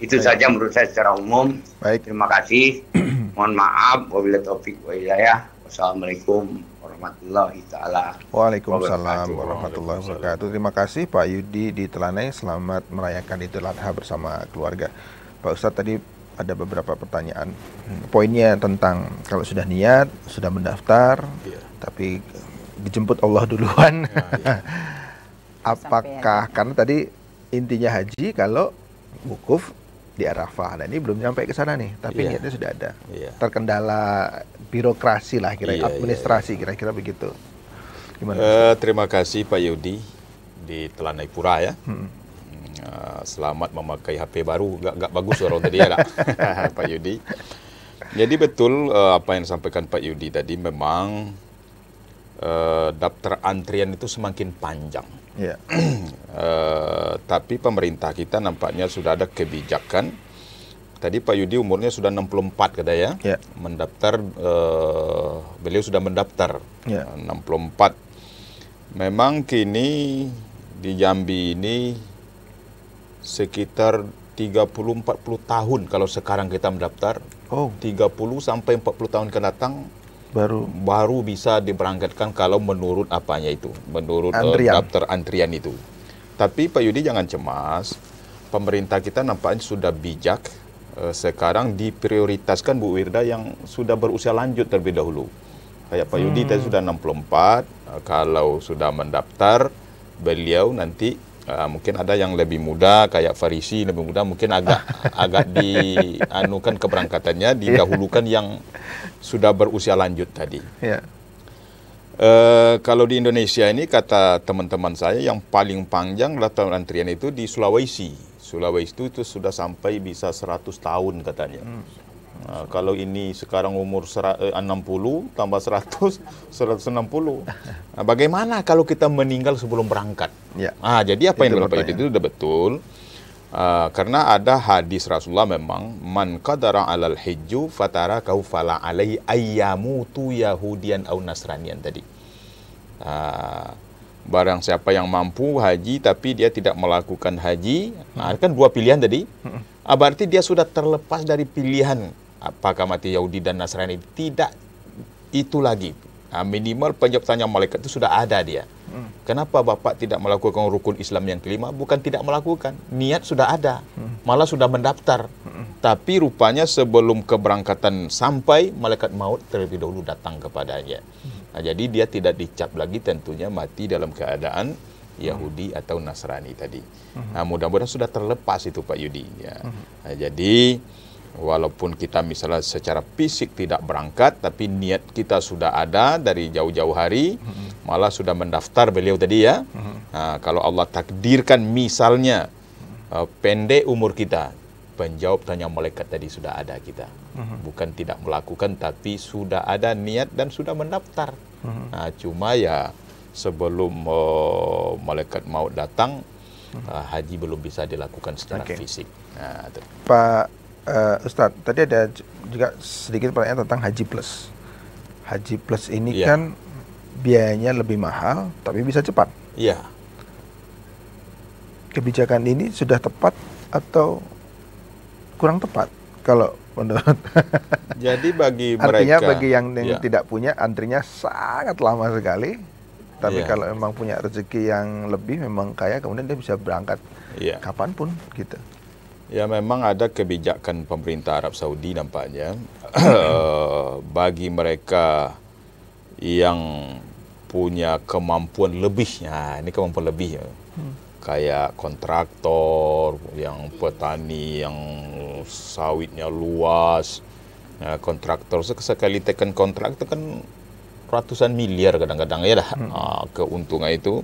Itu saja menurut saya secara umum. Baik. Terima kasih. Mohon maaf, wabillahi taufik wa hidayah. Wassalamualaikum warahmatullahi taala. Waalaikumsalam warahmatullahi wabarakatuh. Terima kasih Pak Yudi di Telanai. Selamat merayakan Idul Adha bersama keluarga. Pak Ustadz, tadi ada beberapa pertanyaan. Poinnya tentang kalau sudah niat, sudah mendaftar, tapi dijemput Allah duluan. apakah karena tadi intinya haji kalau wukuf di Arafah, nah ini belum sampai ke sana nih, tapi niatnya sudah ada. Terkendala birokrasi lah kira-kira, administrasi kira-kira begitu. Gimana? Terima kasih Pak Yudi di Telanai Pura ya. Selamat memakai HP baru, gak bagus suara tadi ya Pak Yudi. Jadi betul apa yang disampaikan Pak Yudi tadi, memang daftar antrian itu semakin panjang. Tapi pemerintah kita nampaknya sudah ada kebijakan. Tadi Pak Yudi umurnya sudah 64 kata ya. Mendaftar, beliau sudah mendaftar 64. Memang kini di Jambi ini sekitar 30-40 tahun kalau sekarang kita mendaftar. 30 sampai 40 tahun ke datang baru bisa diberangkatkan kalau menurut apanya itu, menurut daftar antrian itu. Tapi Pak Yudi jangan cemas, pemerintah kita nampaknya sudah bijak. Sekarang diprioritaskan Bu Wirda yang sudah berusia lanjut terlebih dahulu. Kayak Pak Yudi tadi sudah 64, kalau sudah mendaftar, beliau nanti mungkin ada yang lebih muda, kayak Farisi lebih muda, mungkin agak dianukan keberangkatannya, didahulukan yang sudah berusia lanjut tadi. Kalau di Indonesia ini, kata teman-teman saya, yang paling panjang daftar antrian itu di Sulawesi. Sulawesi itu sudah sampai bisa 100 tahun katanya. Kalau ini sekarang umur 60 tambah 100, 160. Bagaimana kalau kita meninggal sebelum berangkat? Jadi apa yang dilakukan itu sudah betul. Karena ada hadis Rasulullah memang, man qadara 'alal hijju fatara kau fala alaihi ayyamutu yahudian au nasranian tadi. Barang siapa yang mampu haji tapi dia tidak melakukan haji, kan dua pilihan tadi. Berarti dia sudah terlepas dari pilihan apakah mati Yahudi dan Nasrani. Tidak itu lagi. Minimal penjawab tanya malaikat itu sudah ada dia. Kenapa Bapak tidak melakukan rukun Islam yang kelima? Bukan tidak melakukan, niat sudah ada, malah sudah mendaftar. Tapi rupanya sebelum keberangkatan sampai, malaikat maut terlebih dahulu datang kepadanya. Jadi dia tidak dicap lagi tentunya mati dalam keadaan Yahudi atau Nasrani tadi. Mudah-mudahan sudah terlepas itu Pak Yudi. Jadi walaupun kita misalnya secara fisik tidak berangkat, tapi niat kita sudah ada dari jauh-jauh hari, malah sudah mendaftar beliau tadi ya. Kalau Allah takdirkan misalnya pendek umur kita, penjawab tanya malaikat tadi sudah ada kita. Bukan tidak melakukan, tapi sudah ada niat dan sudah mendaftar. Cuma ya sebelum malaikat maut datang, haji belum bisa dilakukan secara fisik. Pak Ustadz, tadi ada juga sedikit pertanyaan tentang Haji Plus. Haji Plus ini kan biayanya lebih mahal, tapi bisa cepat. Kebijakan ini sudah tepat atau kurang tepat kalau menurut? Jadi bagi mereka, artinya bagi yang tidak punya, antrinya sangat lama sekali. Tapi kalau memang punya rezeki yang lebih, memang kaya, kemudian dia bisa berangkat kapanpun gitu. Ya memang ada kebijakan pemerintah Arab Saudi nampaknya bagi mereka yang punya kemampuan lebih. Ini kemampuan lebih ya. Kayak kontraktor, yang petani, yang sawitnya luas. Kontraktor sekali tekan kontrak itu kan ratusan miliar kadang-kadang ya dah keuntungan itu.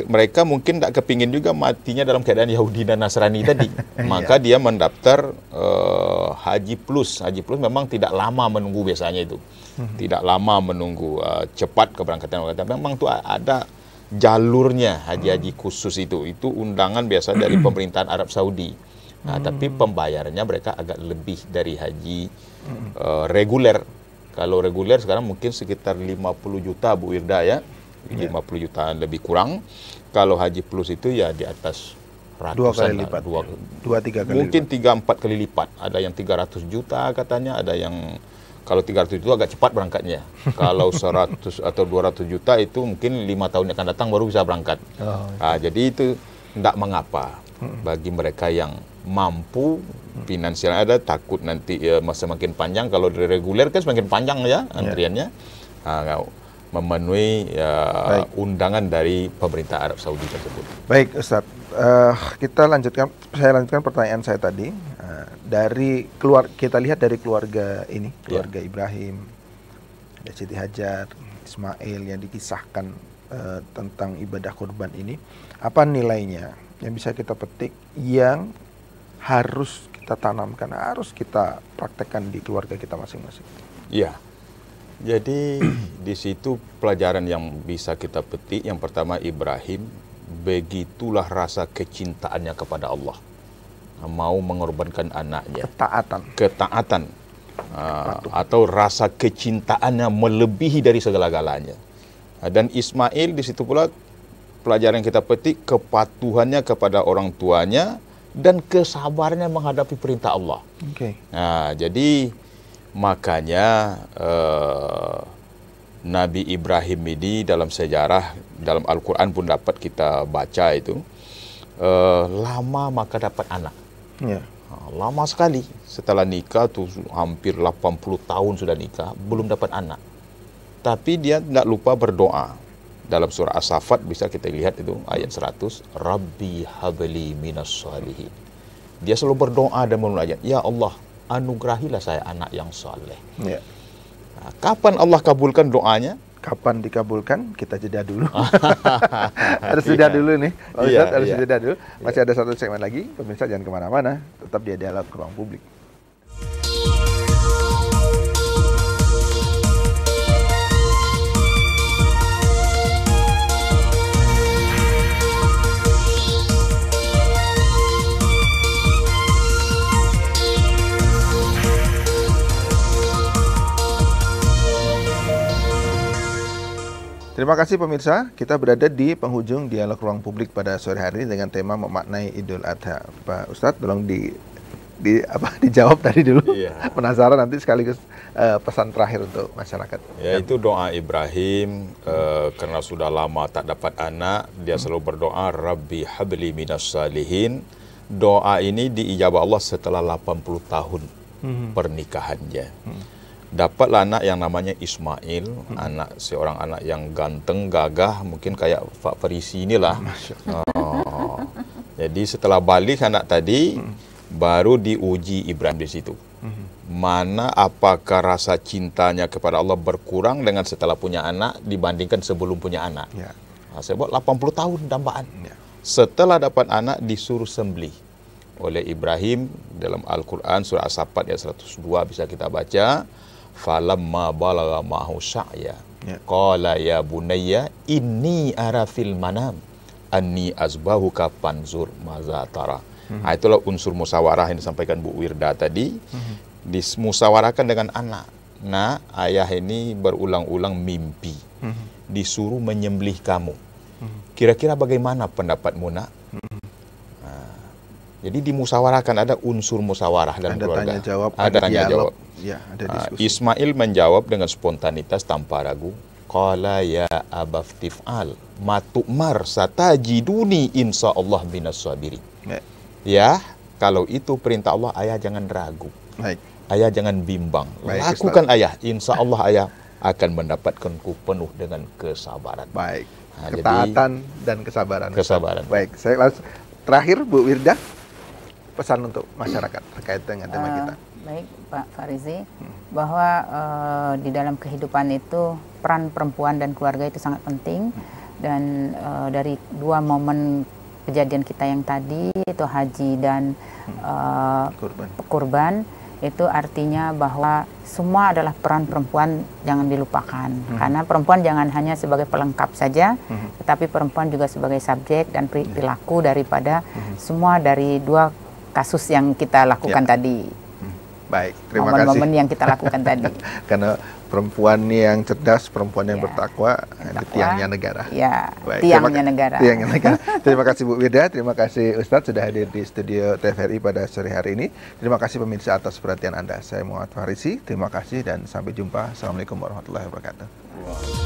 Mereka mungkin tak kepingin juga matinya dalam keadaan Yahudi dan Nasrani tadi. Maka dia mendaftar Haji Plus. Haji Plus memang tidak lama menunggu biasanya itu. Tidak lama menunggu, cepat keberangkatan. Memang itu ada jalurnya haji-haji khusus itu. Itu undangan biasa dari pemerintahan Arab Saudi. Tapi pembayarannya mereka agak lebih dari haji reguler. Kalau reguler sekarang mungkin sekitar 50 juta Bu Wirda ya. 50 jutaan lebih kurang. Kalau Haji Plus itu ya di atas ratusan. 2 kali lipat. 2-3 kali mungkin lipat. 3-4 kali lipat. Ada yang 300 juta katanya, ada yang kalau 300 juta agak cepat berangkatnya. Kalau 100 atau 200 juta itu mungkin 5 tahun yang akan datang baru bisa berangkat. Jadi itu tidak mengapa bagi mereka yang mampu finansial ada, takut nanti semakin panjang. Kalau dari reguler kan semakin panjang ya antriannya. memenuhi undangan dari pemerintah Arab Saudi tersebut. Baik, Ustadz. Saya lanjutkan pertanyaan saya tadi. Kita lihat dari keluarga ini, keluarga Ibrahim, ada Siti Hajar, Ismail yang dikisahkan tentang ibadah kurban ini. Apa nilainya yang bisa kita petik, yang harus kita tanamkan, harus kita praktekkan di keluarga kita masing-masing? Iya. Jadi di situ pelajaran yang bisa kita petik, yang pertama, Ibrahim begitulah rasa kecintaannya kepada Allah, mau mengorbankan anaknya. Ketaatan atau rasa kecintaannya melebihi dari segala-galanya. Dan Ismail di situ pula pelajaran yang kita petik, kepatuhannya kepada orang tuanya dan kesabarannya menghadapi perintah Allah. Nah, jadi makanya Nabi Ibrahim ini dalam sejarah, dalam Al-Quran pun dapat kita baca itu, lama maka dapat anak. Lama sekali. Setelah nikah tuh hampir 80 tahun sudah nikah, belum dapat anak. Tapi dia tidak lupa berdoa. Dalam surah As-Saffat bisa kita lihat itu ayat 100, Rabbi habli minas shalihin. Dia selalu berdoa dan munajat, ya Allah, anugerahilah saya anak yang saleh. Nah, kapan Allah kabulkan doanya? Kapan dikabulkan? Kita jeda dulu. Harus jeda dulu nih. Harus jeda dulu. Masih ada satu segmen lagi. Pemirsa jangan kemana-mana. Tetap di Dialog Ruang Publik. Terima kasih pemirsa, kita berada di penghujung Dialog Ruang Publik pada sore hari ini dengan tema memaknai Idul Adha. Pak Ustadz, tolong dijawab tadi dulu. Penasaran, nanti sekaligus pesan terakhir untuk masyarakat. Yaitu doa Ibrahim, karena sudah lama tak dapat anak, dia selalu berdoa, Rabbi habli minas salihin. Doa ini diijabah Allah setelah 80 tahun pernikahannya. Dapatlah anak yang namanya Ismail, seorang anak yang ganteng, gagah, mungkin kayak Pak Farisi inilah. Jadi setelah balik anak tadi, baru diuji Ibrahim di situ. Mana apakah rasa cintanya kepada Allah berkurang dengan setelah punya anak dibandingkan sebelum punya anak. Nah, saya buat 80 tahun dambaan. Setelah dapat anak disuruh sembelih oleh Ibrahim. Dalam Al-Quran surah As-Saffat ayat 102 bisa kita baca. Falamma balagha ma'ahu sa'ya qala ya bunayya inni ara fil manam anni azbahuka fanzur maza tara. Nah, itulah unsur musyawarah yang disampaikan Bu Wirda tadi. Dimusyawarahkan dengan anak. Nah, ayah ini berulang-ulang mimpi disuruh menyembelih kamu. Kira-kira bagaimana pendapatmu, Nak? Jadi dimusyawarahkan, ada unsur musyawarah dalam keluarga. Ada tanya jawab. Ada diskusi. Ismail menjawab dengan spontanitas tanpa ragu. Qala ya abaftif'al matu'mar satajiduni insyaallah minas sabirin. Ya, kalau itu perintah Allah, ayah jangan ragu. Ayah jangan bimbang. Lakukan ayah, insyaallah ayah akan mendapatkanku penuh dengan kesabaran. Nah, ketaatan dan kesabaran. Baik, saya langsung terakhir Bu Wirda, pesan untuk masyarakat terkait dengan tema kita. Baik Pak Farizi, bahwa di dalam kehidupan itu peran perempuan dan keluarga itu sangat penting. Dan dari dua momen kejadian kita yang tadi, itu haji dan kurban, itu artinya bahwa semua adalah peran perempuan, jangan dilupakan. Karena perempuan jangan hanya sebagai pelengkap saja, tetapi perempuan juga sebagai subjek dan perilaku daripada semua dari dua kasus yang kita lakukan tadi. Baik, terima kasih. Momen-momen yang kita lakukan tadi. Karena perempuan yang cerdas, perempuan yang bertakwa, tiangnya negara. Baik, tiangnya negara. Terima kasih Bu Wirda, terima kasih Ustadz sudah hadir di studio TVRI pada sore hari ini. Terima kasih pemirsa atas perhatian Anda. Saya Muhammad Farisi, terima kasih dan sampai jumpa. Assalamualaikum warahmatullahi wabarakatuh.